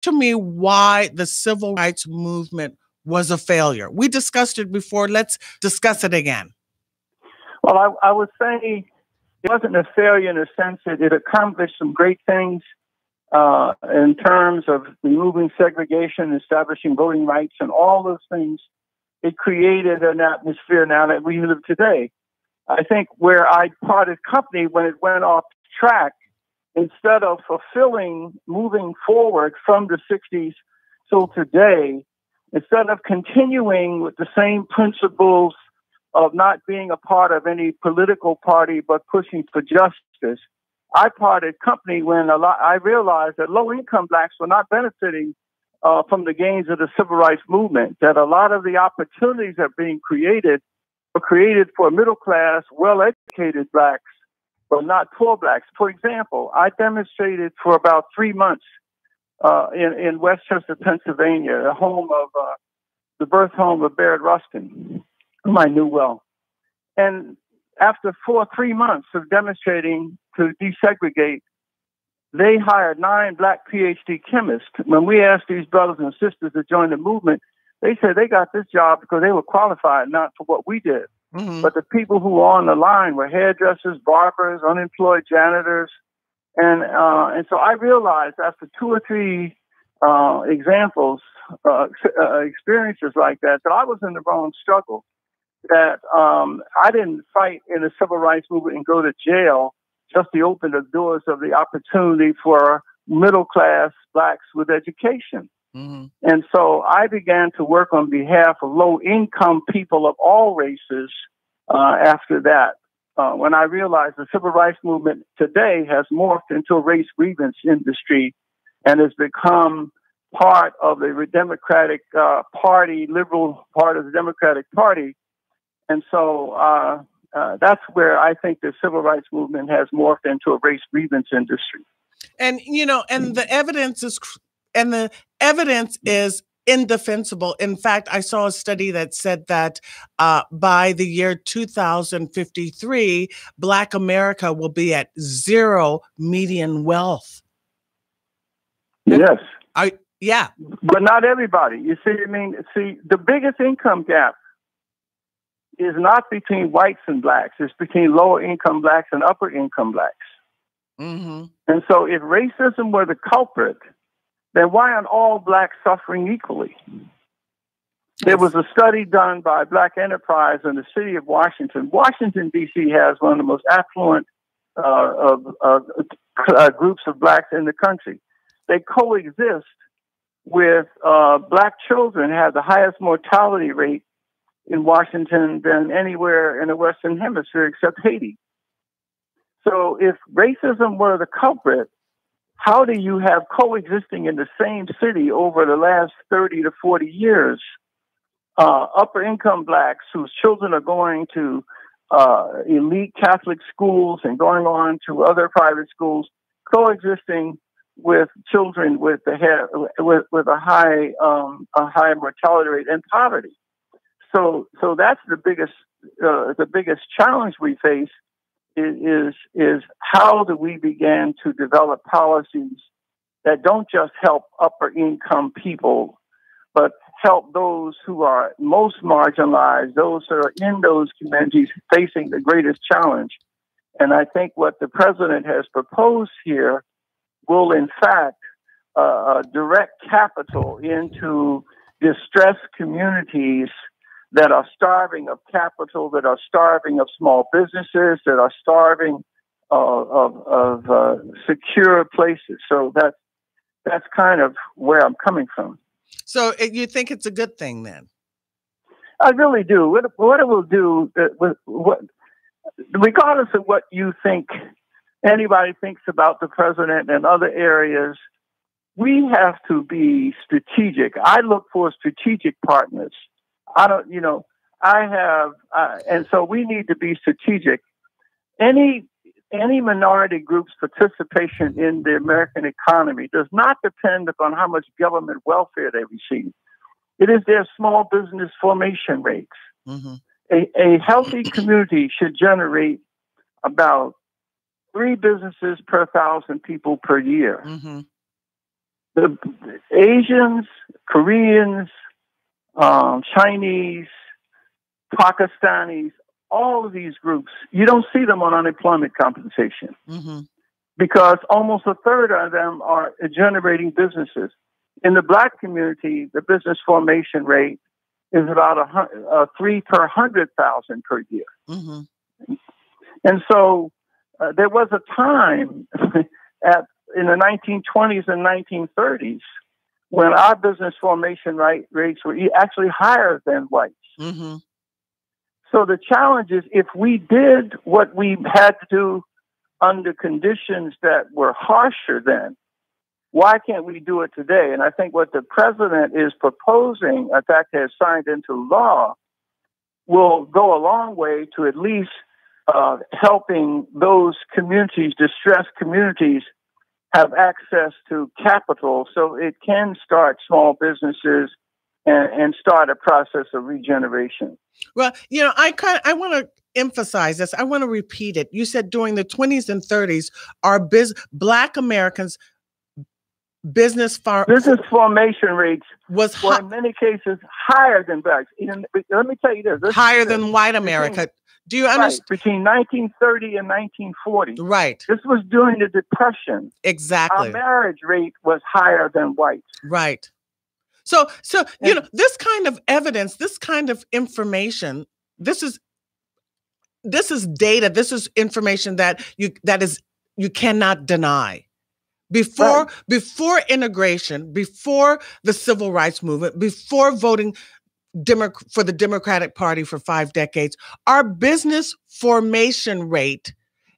to me why the civil rights movement was a failure. We discussed it before. Let's discuss it again. Well, I would say it wasn't a failure in the sense that it accomplished some great things in terms of removing segregation, establishing voting rights, and all those things. It created an atmosphere now that we live today. I think where I parted company when it went off track, instead of moving forward from the 60s till today, instead of continuing with the same principles of not being a part of any political party but pushing for justice, I parted company when I realized that low-income blacks were not benefiting from the gains of the civil rights movement, that a lot of the opportunities that are being created were created for middle-class, well-educated blacks, but not poor blacks. For example, I demonstrated for about 3 months in Westchester, Pennsylvania, the birth home of Baird Rustin, whom I knew well. And after 3 months of demonstrating to desegregate, they hired 9 black PhD chemists. When we asked these brothers and sisters to join the movement, they said they got this job because they were qualified, not for what we did. Mm-hmm. But the people who were on the line were hairdressers, barbers, unemployed janitors. And so I realized after 2 or 3 experiences like that I was in the wrong struggle, that I didn't fight in the civil rights movement and go to jail just to open the doors of the opportunity for middle-class blacks with education. Mm-hmm. And so I began to work on behalf of low-income people of all races after that. When I realized the civil rights movement today has morphed into a race grievance industry and has become part of the Democratic Party, liberal part of the Democratic Party. And so that's where I think the civil rights movement has morphed into a race grievance industry. And, and the evidence is indefensible. In fact, I saw a study that said that by the year 2053, Black America will be at 0 median wealth. Yes. Yeah. But not everybody. You see, the biggest income gap is not between whites and blacks. It's between lower income blacks and upper income blacks. Mm-hmm. And so if racism were the culprit, then why aren't all blacks suffering equally? There was a study done by Black Enterprise in the city of Washington. Washington, D.C. has one of the most affluent groups of blacks in the country. They coexist with black children have the highest mortality rate in Washington than anywhere in the Western Hemisphere except Haiti. So if racism were the culprit, how do you have coexisting in the same city over the last 30 to 40 years, upper income blacks whose children are going to elite Catholic schools and going on to other private schools, coexisting with children with a high mortality rate and poverty? So that's the biggest challenge we face is how do we begin to develop policies that don't just help upper income people, but help those who are most marginalized, those who are in those communities facing the greatest challenge. And I think what the president has proposed here will, in fact, direct capital into distressed communities that are starving of capital, that are starving of small businesses, that are starving of secure places. So that's kind of where I'm coming from. So you think it's a good thing then? I really do. What it will do, regardless of what you think, anybody thinks about the president and other areas, we have to be strategic. I look for strategic partners. And so we need to be strategic. Any minority group's participation in the American economy does not depend upon how much government welfare they receive. It is their small business formation rates. Mm-hmm. A healthy community should generate about 3 businesses per 1,000 people per year. Mm-hmm. The Asians, Koreans, Chinese, Pakistanis, all of these groups, you don't see them on unemployment compensation because almost a third of them are generating businesses. In the Black community, the business formation rate is about 3 per 100,000 per year. And so there was a time in the 1920s and 1930s when our business formation rates were actually higher than whites. So the challenge is, if we did what we had to do under conditions that were harsher then, why can't we do it today? And I think what the president is proposing, in fact, has signed into law, will go a long way to at least helping those communities, distressed communities, have access to capital so it can start small businesses and start a process of regeneration. Well, I want to emphasize this. I want to repeat it. You said during the 20s and 30s, our Black Americans' business formation rates were in many cases higher than blacks. Let me tell you this. Higher than white America. Do you understand? Between 1930 and 1940. Right. This was during the Depression. Exactly. Our marriage rate was higher than whites. Right. So this kind of evidence, this kind of information, this is data, this is information that you cannot deny. Before integration, before the civil rights movement, before voting for the Democratic Party for 5 decades, our business formation rate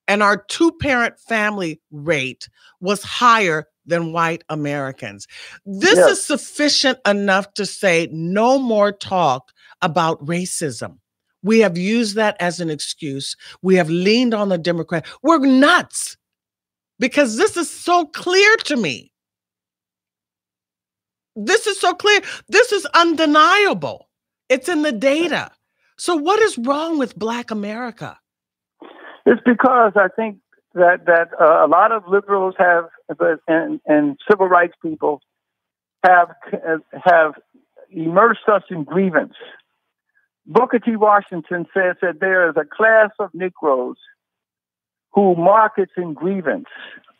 and our two-parent family rate was higher than white Americans. This is sufficient enough to say no more talk about racism. We have used that as an excuse. We have leaned on the Democrat. We're nuts because this is so clear to me. This is so clear. This is undeniable. It's in the data. So what is wrong with Black America? It's because I think that a lot of liberals have, and civil rights people have immersed us in grievance. Booker T. Washington says that there is a class of Negroes who markets in grievance.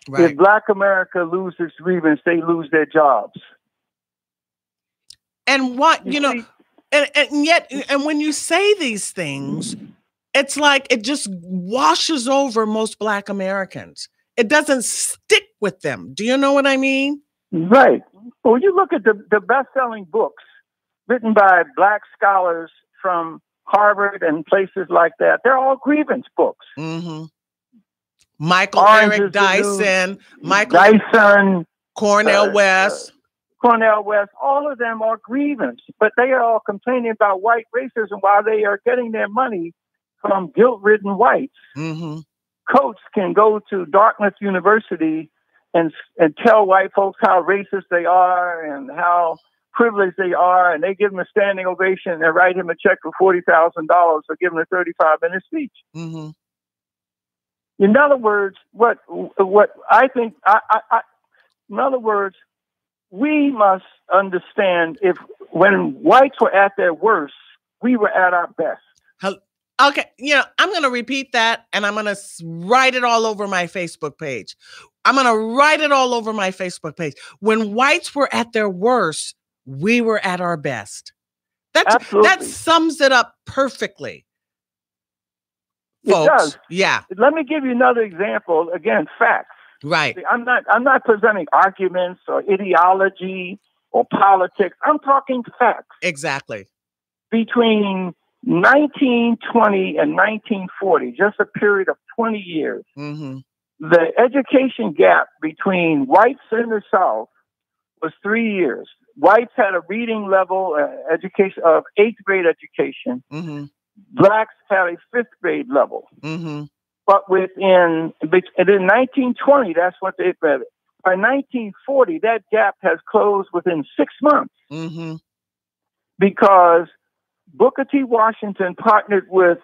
Right. If Black America loses grievance, they lose their jobs. And what, and yet when you say these things, it's like it just washes over most Black Americans. It doesn't stick with them. Do you know what I mean? Right. Well, you look at the best-selling books written by Black scholars from Harvard and places like that. They're all grievance books. Michael Eric Dyson, Cornel West. Cornel West, all of them are grievance, but they are all complaining about white racism while they are getting their money from guilt-ridden whites. Coach can go to Dartmouth University and tell white folks how racist they are and how privileged they are, and they give him a standing ovation and write him a check for $40,000 for giving a 35-minute speech. In other words, what I think, in other words, we must understand when whites were at their worst, we were at our best. Okay, I'm going to repeat that, and I'm going to write it all over my Facebook page. When whites were at their worst, we were at our best. That sums it up perfectly, folks. It does. Yeah. Let me give you another example. Again, facts. Right. See, I'm not presenting arguments or ideology or politics. I'm talking facts. Exactly. Between 1920 and 1940, just a period of 20 years, the education gap between whites in the South was 3 years. Whites had a reading level education of 8th grade education. Blacks had a 5th grade level. But in 1920, that's what they read. By 1940, that gap has closed within 6 months. Because Booker T. Washington partnered with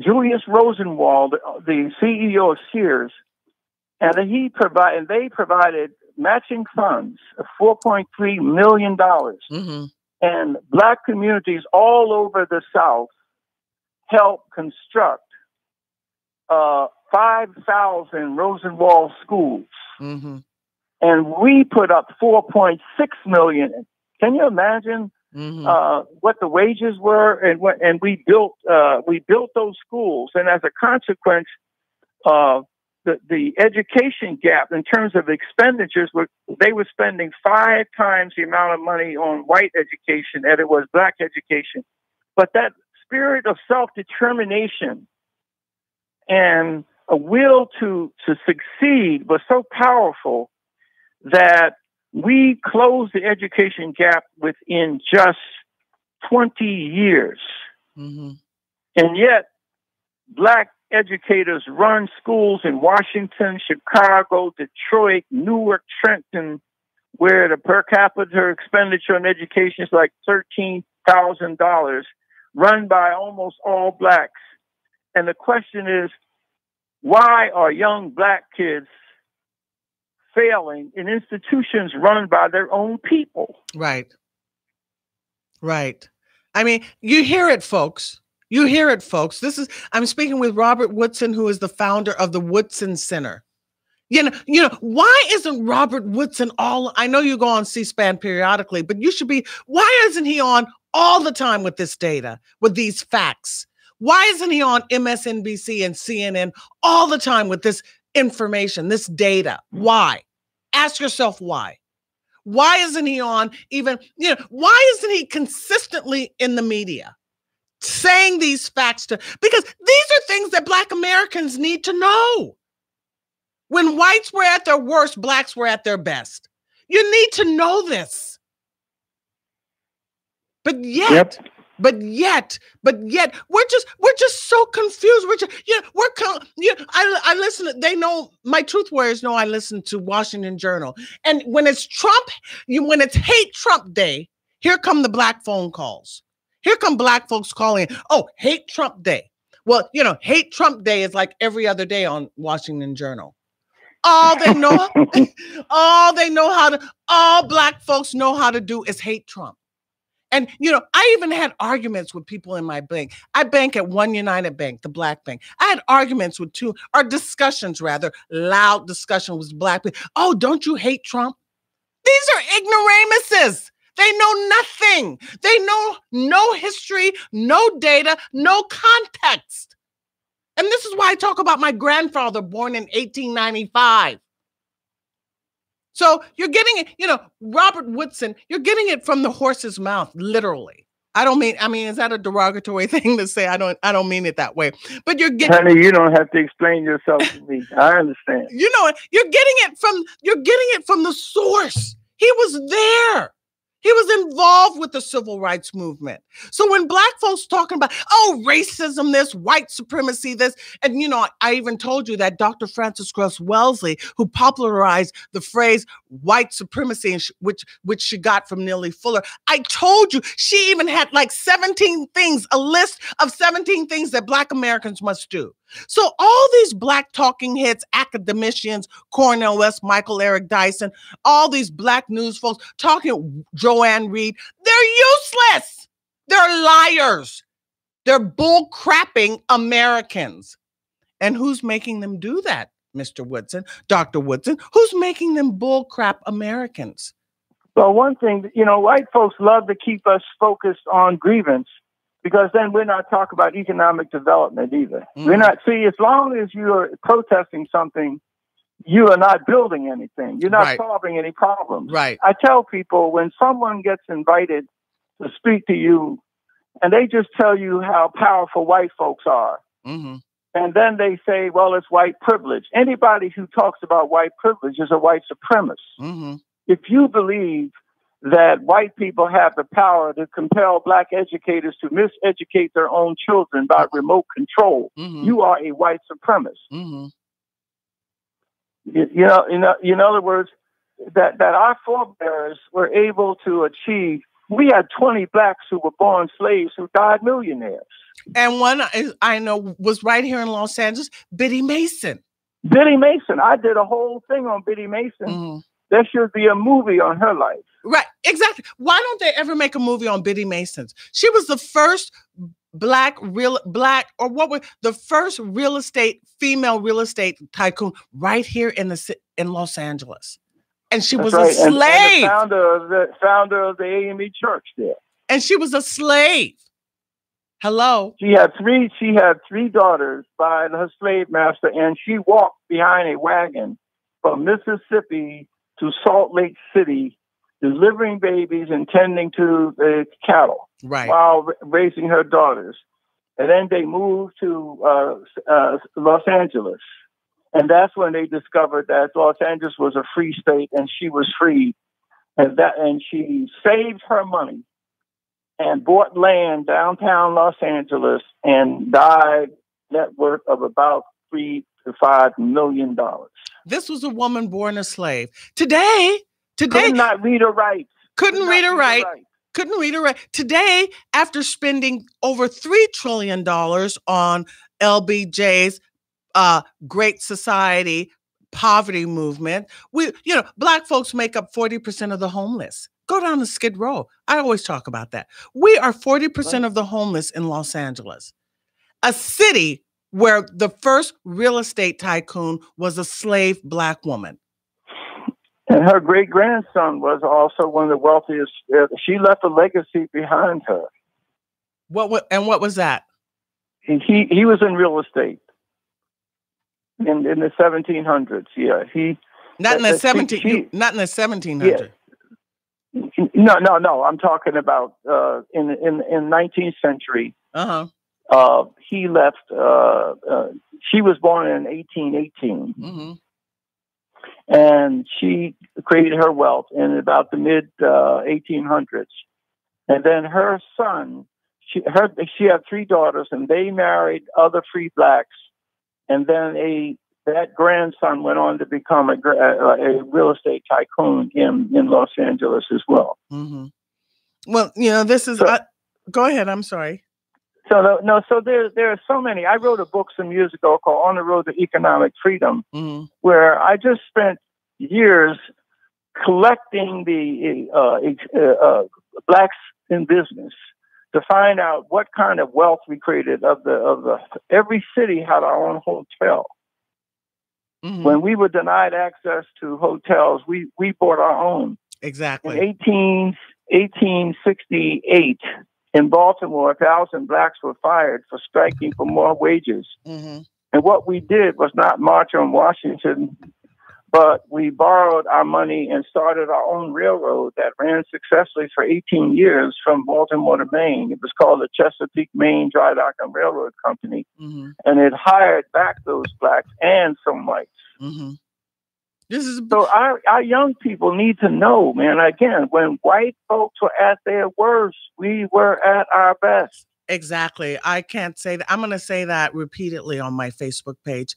Julius Rosenwald, the CEO of Sears, and they provided matching funds of $4.3 million. Mm-hmm. And Black communities all over the South helped construct 5,000 Rosenwald schools. Mm-hmm. And we put up 4.6 million. Can you imagine what the wages were? And we built those schools. And as a consequence, the education gap in terms of expenditures, they were spending 5 times the amount of money on white education as it was Black education. But that spirit of self-determination and a will to succeed was so powerful that we closed the education gap within just 20 years. Mm-hmm. And yet, Black educators run schools in Washington, Chicago, Detroit, Newark, Trenton, where the per capita expenditure on education is like $13,000, run by almost all Blacks. And the question is, why are young Black kids failing in institutions run by their own people? Right. Right. I mean, you hear it, folks. You hear it, folks. I'm speaking with Robert Woodson, who is the founder of the Woodson Center. You know, why isn't Robert Woodson I know you go on C-SPAN periodically, but why isn't he on all the time with this data, with these facts? Why isn't he on MSNBC and CNN all the time with this information, this data? Why? Ask yourself why. Why isn't he on why isn't he consistently in the media saying these facts because these are things that Black Americans need to know. When whites were at their worst, Blacks were at their best. You need to know this. But yet, we're just so confused. I listen. They know, my truth warriors know I listen to Washington Journal. And when it's when it's hate Trump day, here come the Black phone calls. Here come Black folks calling, oh, hate Trump day. Well, hate Trump day is like every other day on Washington Journal. All Black folks know how to do is hate Trump. And, I even had arguments with people in my bank. I bank at One United Bank, the Black bank. I had arguments with loud discussions with Black people. Oh, don't you hate Trump? These are ignoramuses. They know nothing. They know no history, no data, no context. And this is why I talk about my grandfather born in 1895. So you're getting it, Robert Woodson, you're getting it from the horse's mouth, literally. I mean, is that a derogatory thing to say? I don't mean it that way. But you're getting, honey, you don't have to explain yourself to me. I understand. You're getting it from the source. He was there. He was involved with the civil rights movement. So when Black folks talking about, racism, this, white supremacy, this, and I even told you that Dr. Frances Cress Wellesley, who popularized the phrase white supremacy, which she got from Neely Fuller, I told you she even had like 17 things, a list of 17 things that Black Americans must do. So all these Black talking heads, academicians, Cornel West, Michael Eric Dyson, all these Black news folks talking, Joanne Reed, they're useless. They're liars. They're bull crapping Americans. And who's making them do that, Mr. Woodson, Dr. Woodson? Who's making them bull crap Americans? Well, one thing, white folks love to keep us focused on grievance, because then we're not talking about economic development either. We're not, as long as you're protesting something, you are not building anything. You're not solving any problems. Right. I tell people, when someone gets invited to speak to you and they just tell you how powerful white folks are, and then they say, well, it's white privilege. Anybody who talks about white privilege is a white supremacist. If you believe that white people have the power to compel Black educators to miseducate their own children by remote control, you are a white supremacist. In other words, that our forebears were able to achieve. We had 20 Blacks who were born slaves who died millionaires. And one I know was right here in Los Angeles, Biddy Mason. Biddy Mason. I did a whole thing on Biddy Mason. There should be a movie on her life. Right, exactly. Why don't they ever make a movie on Biddy Masons? She was the first the first female real estate tycoon right here in Los Angeles. And she was a right. And the slave. founder of the AME church there. And she was a slave. Hello. She had three daughters by her slave master, and she walked behind a wagon from Mississippi to Salt Lake City, delivering babies and tending to the cattle, right, while raising her daughters. And then they moved to Los Angeles. And that's when they discovered that Los Angeles was a free state and she was free. And she saved her money and bought land downtown Los Angeles and died net worth of about $3 to $5 million. This was a woman born a slave. Today, could not read or write. Couldn't read or write. Couldn't read or write. Today, after spending over $3 trillion on LBJ's Great Society poverty movement, Black folks make up 40% of the homeless. Go down to Skid Row. I always talk about that. We are 40% of the homeless in Los Angeles, a city where the first real estate tycoon was a slave Black woman. And her great-grandson was also one of the wealthiest. She left a legacy behind her. What was that? He was in real estate in the 1700s. Yeah, not in the 1700s. No. I'm talking about in 19th century. He left. She was born in 1818. Mm-hmm. And she created her wealth in about the mid 1800s. And then her son, she had three daughters, and they married other free Blacks. And then that grandson went on to become a real estate tycoon in Los Angeles as well. Mm-hmm. Well, this is. Go ahead. I'm sorry. So there are so many. I wrote a book some years ago called On the Road to Economic Freedom, mm-hmm. where I just spent years collecting the Blacks in business to find out what kind of wealth we created. Every city had our own hotel. Mm-hmm. When we were denied access to hotels, we bought our own. Exactly. In 1868. In Baltimore, 1,000 Blacks were fired for striking for more wages. Mm-hmm. And what we did was not march on Washington, but we borrowed our money and started our own railroad that ran successfully for 18 years from Baltimore to Maine. It was called the Chesapeake, Maine Dry Dock and Railroad Company. Mm-hmm. And it hired back those Blacks and some whites. Mm-hmm. So our young people need to know, man, again, when white folks were at their worst, we were at our best. Exactly. I can't say that. I'm going to say that repeatedly on my Facebook page.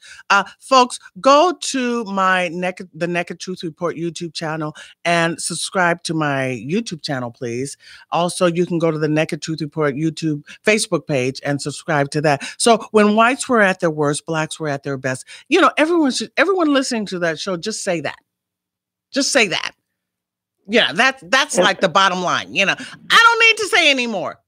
Folks, go to the Naked Truth Report YouTube channel and subscribe to my YouTube channel, please. Also, you can go to the Naked Truth Report Facebook page and subscribe to that. So when whites were at their worst, Blacks were at their best. Everyone listening to that show, just say that. Just say that. Yeah, that's like the bottom line. I don't need to say any more.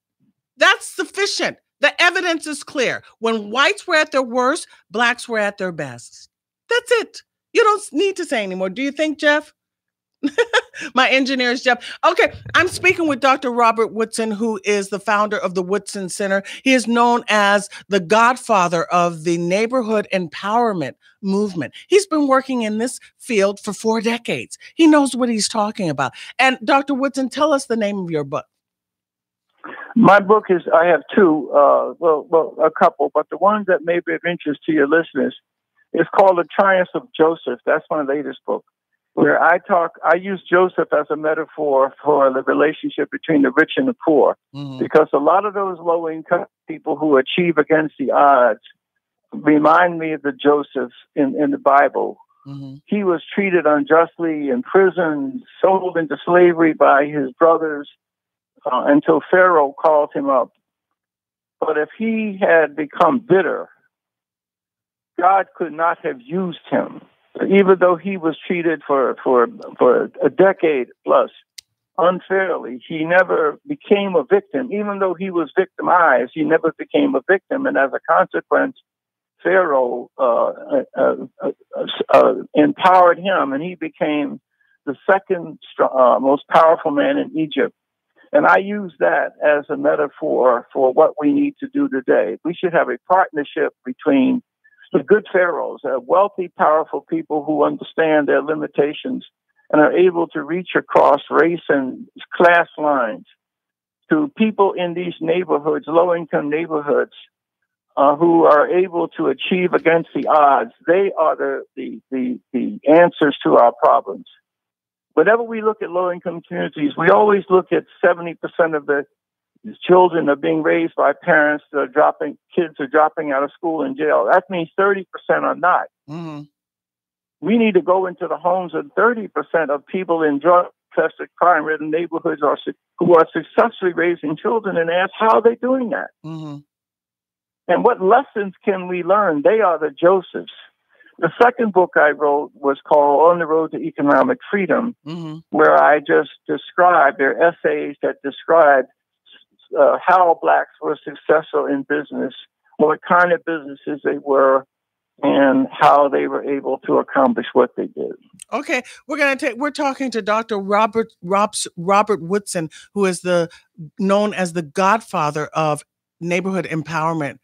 That's sufficient. The evidence is clear. When whites were at their worst, Blacks were at their best. That's it. You don't need to say anymore. Do you think, Jeff? My engineer is Jeff. Okay, I'm speaking with Dr. Robert Woodson, who is the founder of the Woodson Center. He is known as the godfather of the neighborhood empowerment movement. He's been working in this field for 4 decades. He knows what he's talking about. And Dr. Woodson, tell us the name of your book. My book I have two, a couple, but the one that may be of interest to your listeners is called The Triumph of Joseph. That's my latest book, where I use Joseph as a metaphor for the relationship between the rich and the poor, mm-hmm. because a lot of those low-income people who achieve against the odds remind me of the Josephs in the Bible. Mm-hmm. He was treated unjustly, imprisoned, sold into slavery by his brothers, until Pharaoh called him up. But if he had become bitter, God could not have used him. Even though he was treated for a decade plus unfairly, he never became a victim. Even though he was victimized, he never became a victim. And as a consequence, Pharaoh empowered him, and he became the second most powerful man in Egypt. And I use that as a metaphor for what we need to do today. We should have a partnership between the good pharaohs, wealthy, powerful people who understand their limitations and are able to reach across race and class lines to people in these neighborhoods, low-income neighborhoods, who are able to achieve against the odds. They are the answers to our problems. Whenever we look at low-income communities, we always look at 70% of the children are being raised by parents that are kids are dropping out of school in jail. That means 30% are not. Mm-hmm. We need to go into the homes of 30% of people in drug-infested, crime-ridden neighborhoods who are successfully raising children and ask how they're doing that. Mm-hmm. And what lessons can we learn? They are the Josephs. The second book I wrote was called On the Road to Economic Freedom, Mm-hmm. where I just described their essays that describe how Blacks were successful in business, what kind of businesses they were, and how they were able to accomplish what they did. Okay, we're talking to Dr. Robert Woodson, who is known as the godfather of neighborhood empowerment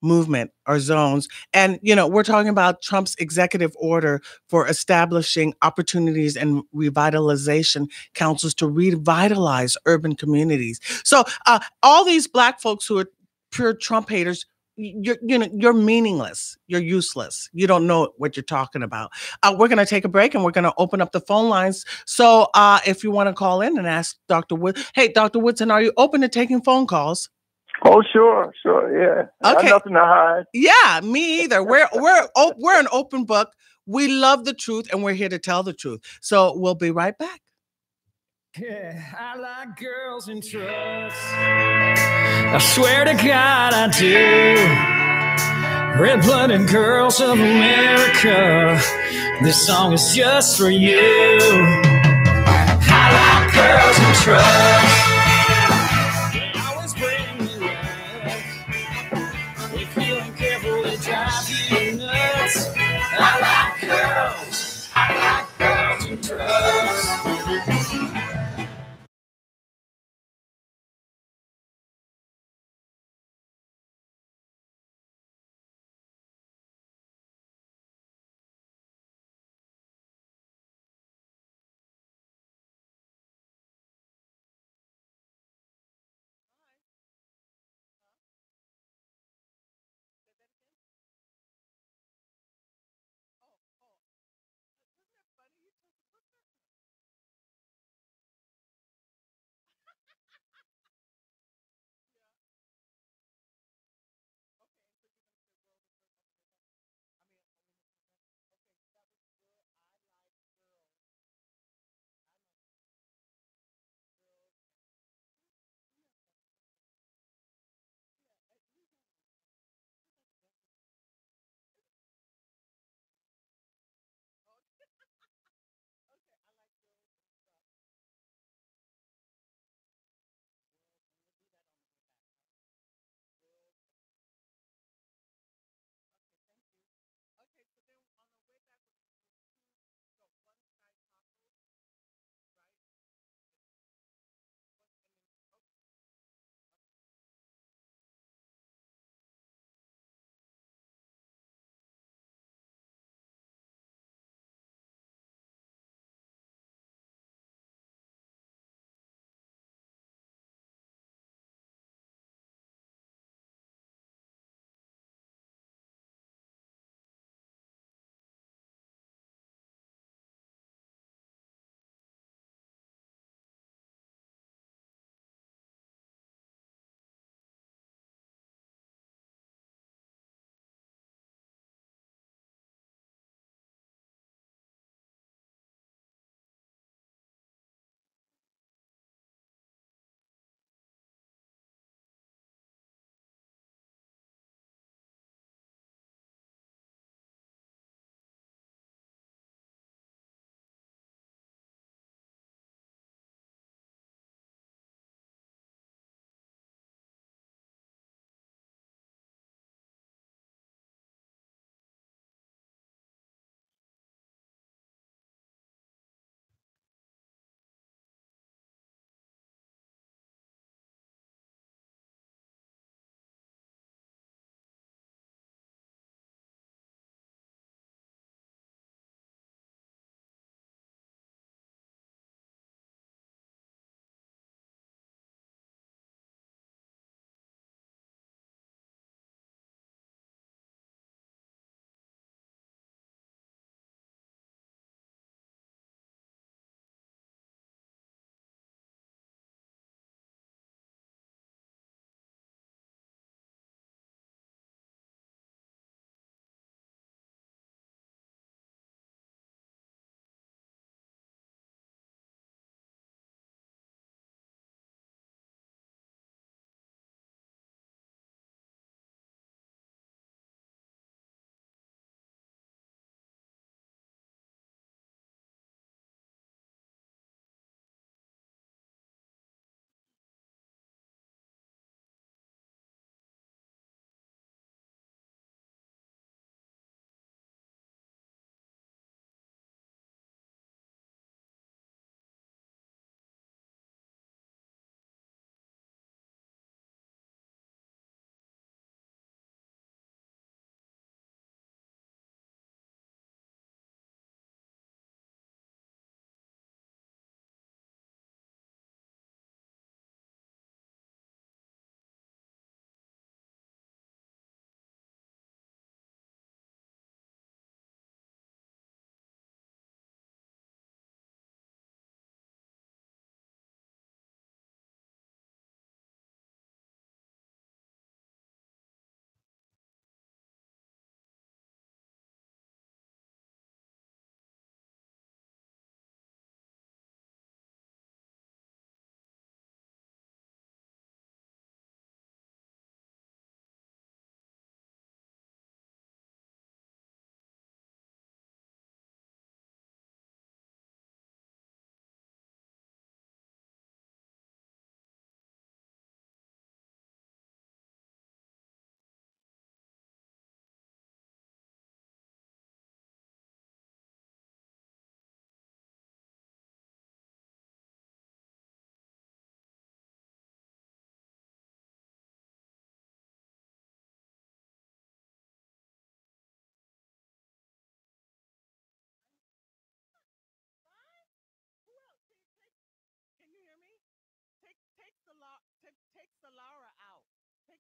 movement or zones. And, we're talking about Trump's executive order for establishing opportunities and revitalization councils to revitalize urban communities. So all these Black folks who are pure Trump haters, you're meaningless. You're useless. You don't know what you're talking about. We're going to take a break and we're going to open up the phone lines. So if you want to call in and ask Dr. Hey, Dr. Woodson, are you open to taking phone calls? Oh, sure, yeah. Okay. Nothing to hide. Yeah, me either. We're an open book. We love the truth, and we're here to tell the truth. So we'll be right back. Yeah, I like girls in trucks. I swear to God I do. Red-blooded girls of America, this song is just for you. I like girls in trucks. I like girls and drugs.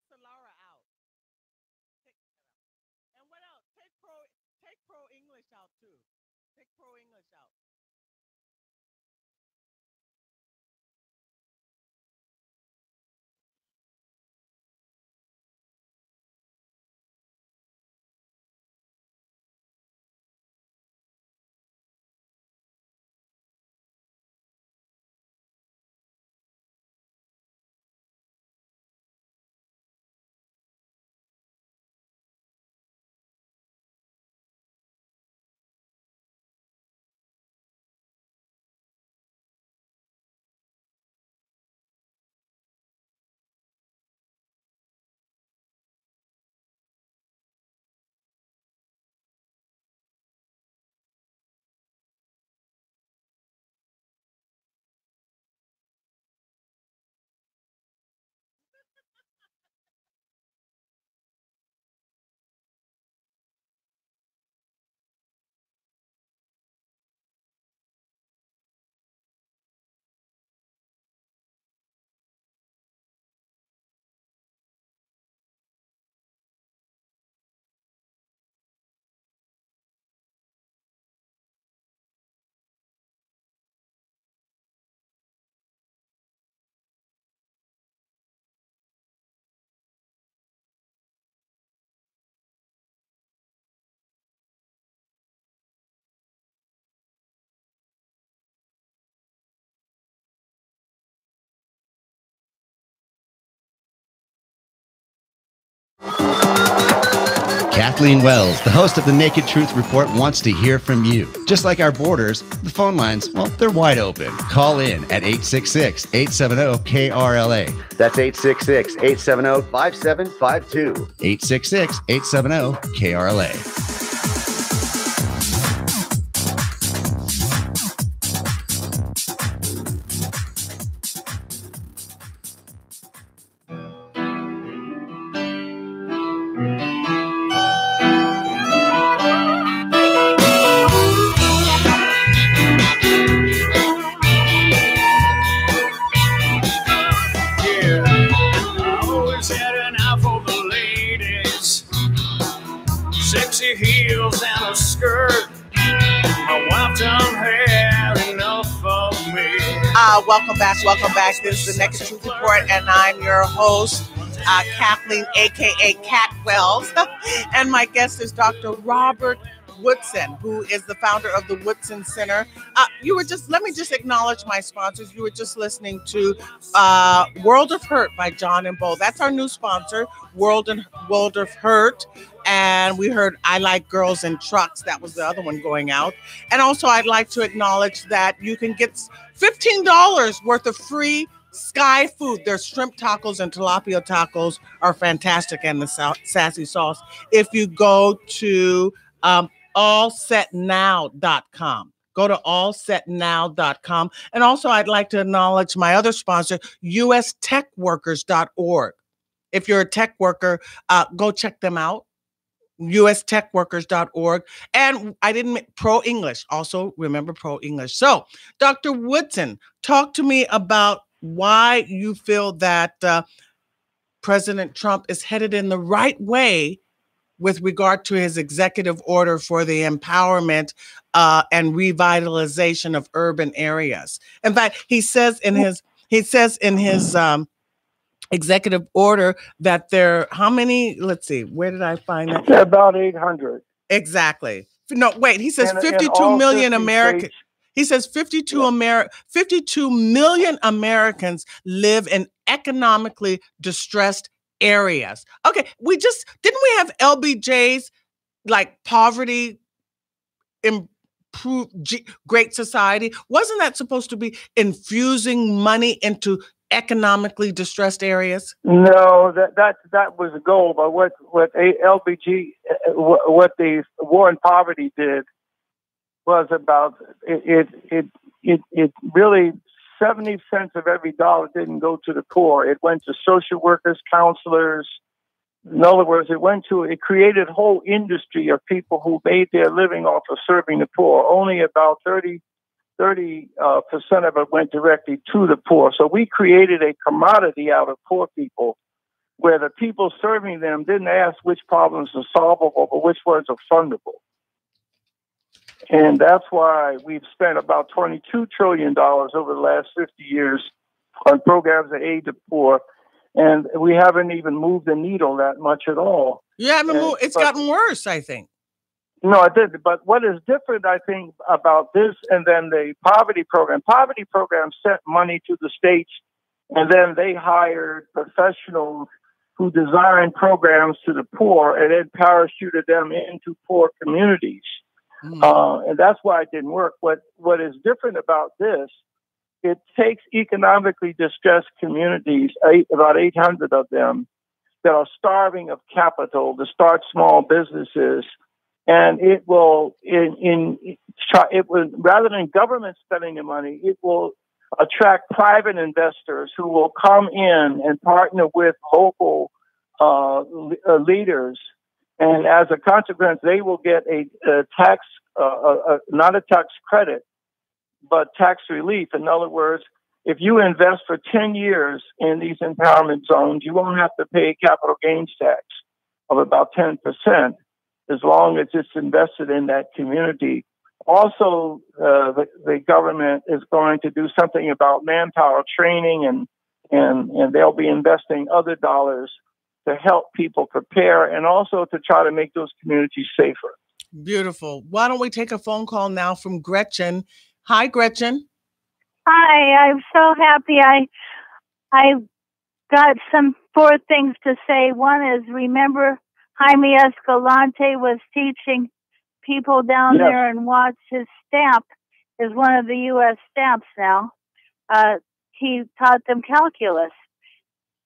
Solara out. Take that out. And what else? Take pro English out too. Take pro English out. Kathleen Wells, the host of the Naked Truth Report, wants to hear from you. Just like our borders, the phone lines, well, they're wide open. Call in at 866-870-KRLA. That's 866-870-5752. 866-870-KRLA. Sexy heels and a skirt. My wife done had enough of me. Welcome back. Welcome back. This is the Naked Truth Report, and I'm your host, Kathleen, a.k.a. Cat Wells. And my guest is Dr. Robert Woodson, who is the founder of the Woodson Center. Let me just acknowledge my sponsors. You were just listening to World of Hurt by John and Bo. That's our new sponsor, World of Hurt. And we heard I Like Girls in Trucks. That was the other one going out. And also I'd like to acknowledge that you can get $15 worth of free Sky food. Their shrimp tacos and tilapia tacos are fantastic, and the sassy sauce. If you go to allsetnow.com. Go to allsetnow.com. And also I'd like to acknowledge my other sponsor, ustechworkers.org. If you're a tech worker, go check them out. ustechworkers.org. And I didn't Pro English. Also remember Pro English. So Dr. Woodson, talk to me about why you feel that President Trump is headed in the right way with regard to his executive order for the empowerment and revitalization of urban areas. In fact, he says in his executive order that how many, let's see, where did I find that? About 800. Exactly. No, wait, he says 52 million Americans. He says 52 million Americans live in economically distressed areas. Okay, didn't we have LBJ's like poverty improve great society? Wasn't that supposed to be infusing money into economically distressed areas? No, that was a goal. But what LBG, what the war on poverty did was about it really 70 cents of every dollar didn't go to the poor. It went to social workers, counselors. In other words, it created a whole industry of people who made their living off of serving the poor. Only about 30% of it went directly to the poor. So we created a commodity out of poor people where the people serving them didn't ask which problems are solvable, but which ones are fundable. And that's why we've spent about $22 trillion over the last 50 years on programs of aid to poor. And we haven't even moved the needle that much at all. You haven't moved. It's gotten worse, I think. No, I didn't. But what is different, I think, about this and then the poverty program sent money to the states, and then they hired professionals who designed programs to the poor and then parachuted them into poor communities. And that's why it didn't work. What is different about this, it takes economically distressed communities, about 800 of them, that are starving of capital to start small businesses. And it will, rather than government spending the money, it will attract private investors who will come in and partner with local leaders. And as a consequence, they will get a tax, not a tax credit, but tax relief. In other words, if you invest for 10 years in these empowerment zones, you won't have to pay capital gains tax of about 10%, as long as it's invested in that community. Also, the government is going to do something about manpower training, and they'll be investing other dollars to help people prepare and also to try to make those communities safer. Beautiful. Why don't we take a phone call now from Gretchen? Hi, Gretchen. Hi, I'm so happy. I got some 4 things to say. One is, remember Jaime Escalante was teaching people down there, and Watts, his stamp is one of the U.S. stamps now. He taught them calculus.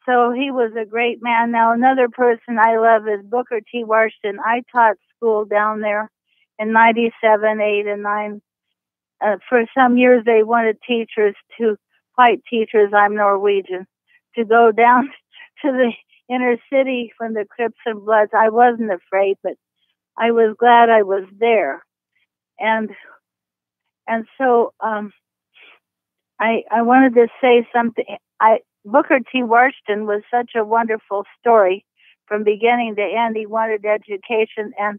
So he was a great man. Now, another person I love is Booker T. Washington. I taught school down there in 97, 8, and 9. For some years, they wanted teachers white teachers, I'm Norwegian, to go down to the inner city from the Crips and Bloods. I wasn't afraid, but I was glad I was there. And so I wanted to say something. Booker T. Washington was such a wonderful story from beginning to end. He wanted education, and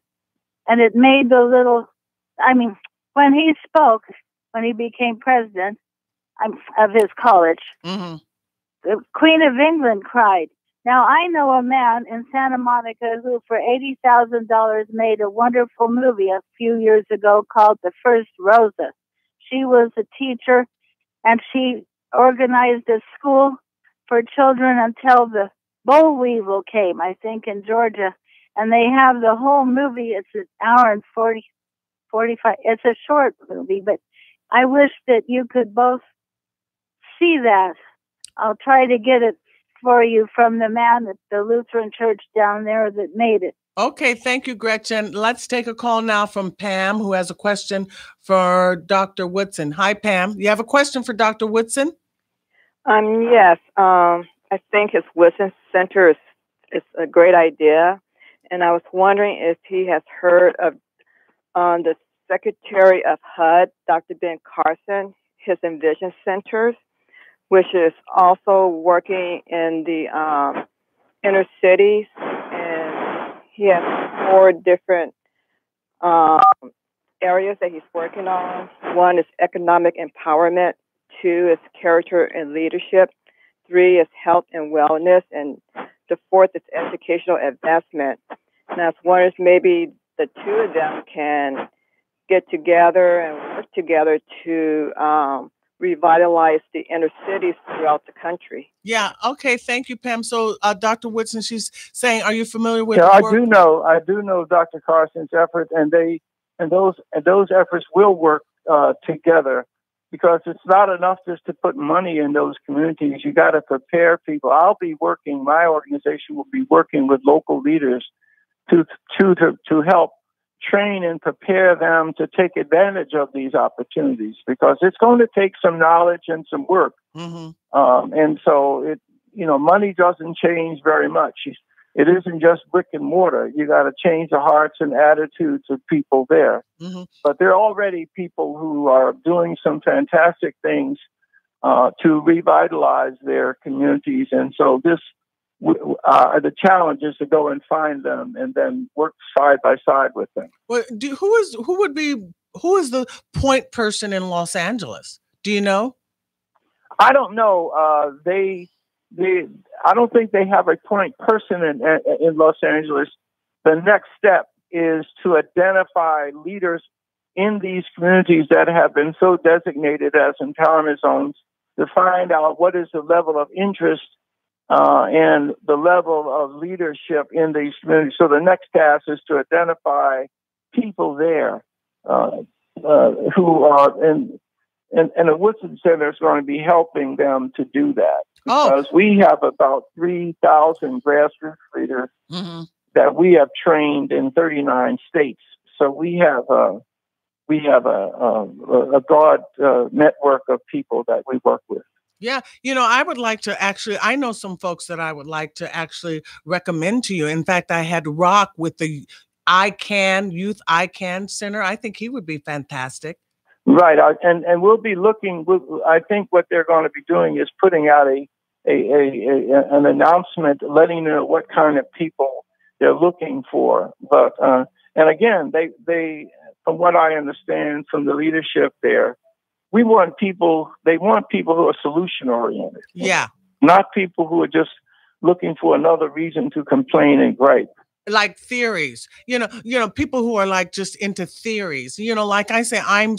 it made when he spoke, when he became president of his college, the Queen of England cried. Now, I know a man in Santa Monica who, for $80,000, made a wonderful movie a few years ago called The First Rosa. She was a teacher, and she organized a school for children until the boll weevil came, I think, in Georgia. And they have the whole movie. It's an hour and 45. It's a short movie, but I wish that you could both see that. I'll try to get it for you from the man at the Lutheran church down there that made it. Okay, thank you, Gretchen. Let's take a call now from Pam, who has a question for Dr. Woodson. Hi, Pam. You have a question for Dr. Woodson? Yes. I think his Woodson Center is a great idea, and I was wondering if he has heard of the Secretary of HUD, Dr. Ben Carson, his Envision Centers, which is also working in the inner cities, and he has 4 different areas that he's working on. 1 is economic empowerment, 2 is character and leadership, 3 is health and wellness, and the 4th is educational advancement. And I was wondering if maybe the 2 of them can get together and work together to revitalize the inner cities throughout the country. Yeah. Okay. Thank you, Pam. So, Dr. Woodson, she's saying, are you familiar with? Yeah, I do know Dr. Carson's effort, and those efforts will work together, because it's not enough just to put money in those communities. You got to prepare people. My organization will be working with local leaders to help train and prepare them to take advantage of these opportunities, because it's going to take some knowledge and some work. And so money doesn't change very much. It isn't just brick and mortar. You got to change the hearts and attitudes of people there. But there are already people who are doing some fantastic things to revitalize their communities. And so this the challenge is to go and find them and then work side by side with them. Well, who is the point person in Los Angeles? Do you know? I don't know. I don't think they have a point person in Los Angeles. The next step is to identify leaders in these communities that have been so designated as empowerment zones, to find out what is the level of interest and the level of leadership in these communities. So the next task is to identify people there who are in. And the Woodson Center is going to be helping them to do that, because we have about 3,000 grassroots leaders that we have trained in 39 states. So we have a broad network of people that we work with. Yeah, I would like to I know some folks that I would like to actually recommend to you. In fact, I had Rock with the Youth ICANN Center. I think he would be fantastic. Right, and we'll be looking. I think what they're going to be doing is putting out an announcement, letting you know what kind of people they're looking for. But and again, they from what I understand from the leadership there, they want people who are solution oriented. Yeah, not people who are just looking for another reason to complain and gripe. Like theories, people who are like just into theories, like I say, I'm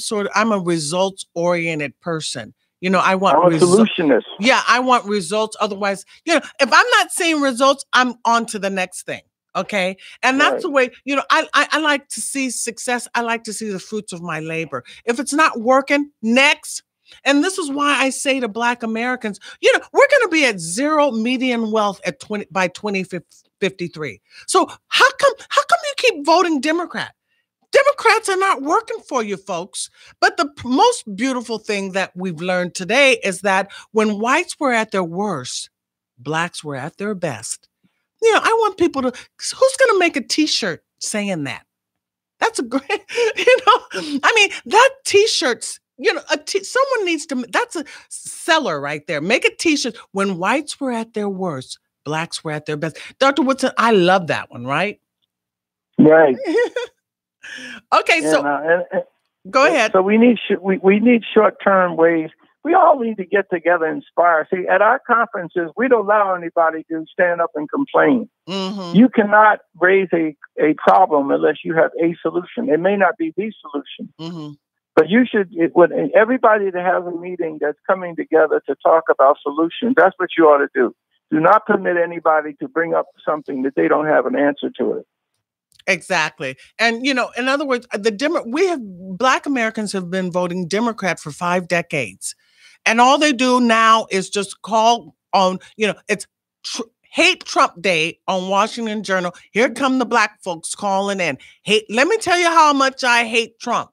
a results oriented person. I want I'm a solutionist. Yeah, I want results. Otherwise, if I'm not seeing results, I'm on to the next thing. Okay. And that's the way, I like to see success. I like to see the fruits of my labor. If it's not working, next. And this is why I say to Black Americans, we're going to be at zero median wealth by 2053. So how come you keep voting Democrat? Democrats are not working for you, folks. But the most beautiful thing that we've learned today is that when whites were at their worst, Blacks were at their best. I want people to, who's going to make a t-shirt saying that? That's a great, that t-shirt's, someone needs to, that's a seller right there. Make a t-shirt. When whites were at their worst, Blacks were at their best. Dr. Woodson, I love that one, right? Right. Okay, so go ahead. So we need short-term ways. We all need to get together and inspire. See, at our conferences, we don't allow anybody to stand up and complain. Mm-hmm. You cannot raise a problem unless you have a solution. It may not be the solution. Mm-hmm. But you should, everybody that has a meeting that's coming together to talk about solutions, that's what you ought to do. Do not permit anybody to bring up something that they don't have an answer to it. Exactly. And, in other words, Black Americans have been voting Democrat for 5 decades. And all they do now is just call on, it's Hate Trump Day on Washington Journal. Here come the Black folks calling in. Let me tell you how much I hate Trump.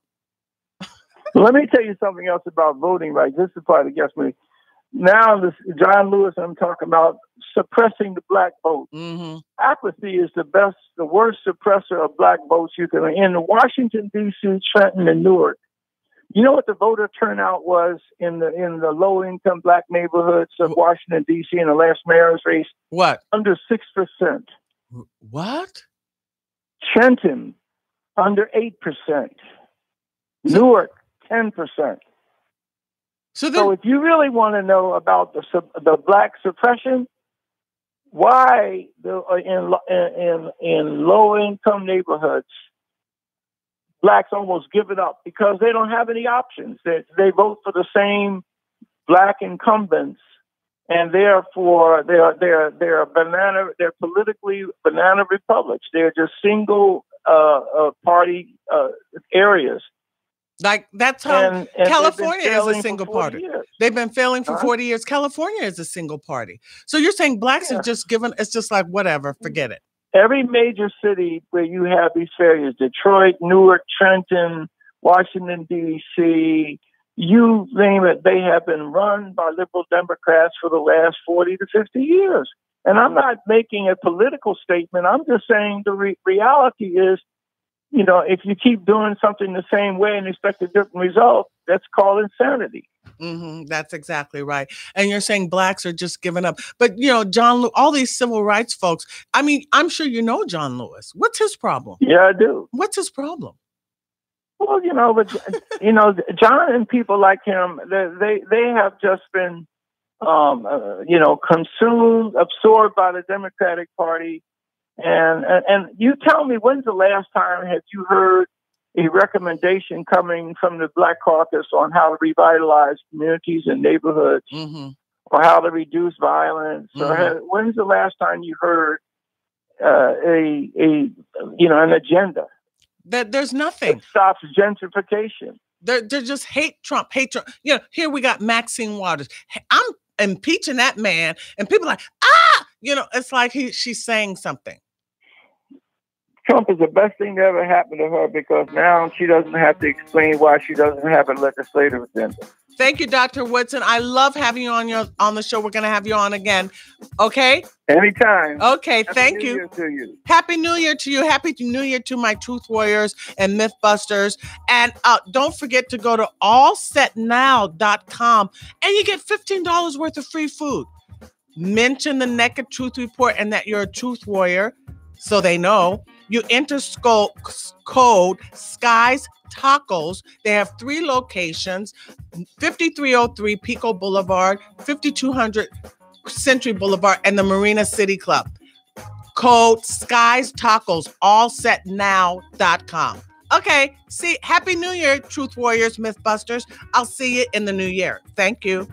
Let me tell you something else about voting rights. This is part that gets me. Now, John Lewis, I'm talking about suppressing the Black vote. Mm-hmm. Apathy is the worst suppressor of Black votes you can. In Washington, D.C., Trenton, and Newark, you know what the voter turnout was in the low-income Black neighborhoods of Washington, D.C. in the last mayor's race? What? Under 6%. What? Trenton, under 8%. Newark, 10%. So if you really want to know about the Black suppression, why in low-income neighborhoods, Blacks almost give it up because they don't have any options. They vote for the same Black incumbents, and therefore they're politically banana republics. They're just single party areas. Like that's how California is a single party. They've been failing for 40 years. California is a single party. So you're saying Blacks have just given, it's just like, whatever, forget it. Every major city where you have these failures, Detroit, Newark, Trenton, Washington, D.C., you name it, they have been run by liberal Democrats for the last 40 to 50 years. And I'm not making a political statement. I'm just saying the reality is if you keep doing something the same way and expect a different result, that's called insanity. That's exactly right. And you're saying blacks are just giving up. But, all these civil rights folks, I mean, I'm sure you know John Lewis. What's his problem? Yeah, I do. What's his problem? Well, but John and people like him, they have just been, consumed, absorbed by the Democratic Party. And you tell me, when's the last time have you heard a recommendation coming from the Black Caucus on how to revitalize communities and neighborhoods, or how to reduce violence? Or when's the last time you heard an agenda? That there's nothing that stops gentrification. They're just hate Trump. Here we got Maxine Waters. I'm impeaching that man, and people are like, it's like she's saying something. Trump is the best thing that ever happened to her, because now she doesn't have to explain why she doesn't have a legislative agenda. Thank you, Dr. Woodson. I love having you on the show. We're going to have you on again. Okay? Anytime. Okay, thank you. Happy New Year to you. Happy New Year to you. Happy New Year to my Truth Warriors and Mythbusters. And don't forget to go to allsetnow.com and you get $15 worth of free food. Mention the Naked Truth Report and that you're a Truth Warrior, so they know. You enter code SKYS Tacos. They have 3 locations: 5303 Pico Boulevard, 5200 Century Boulevard, and the Marina City Club. Code SKYS Tacos, allsetnow.com. Okay, Happy New Year, Truth Warriors, Mythbusters. I'll see you in the new year. Thank you.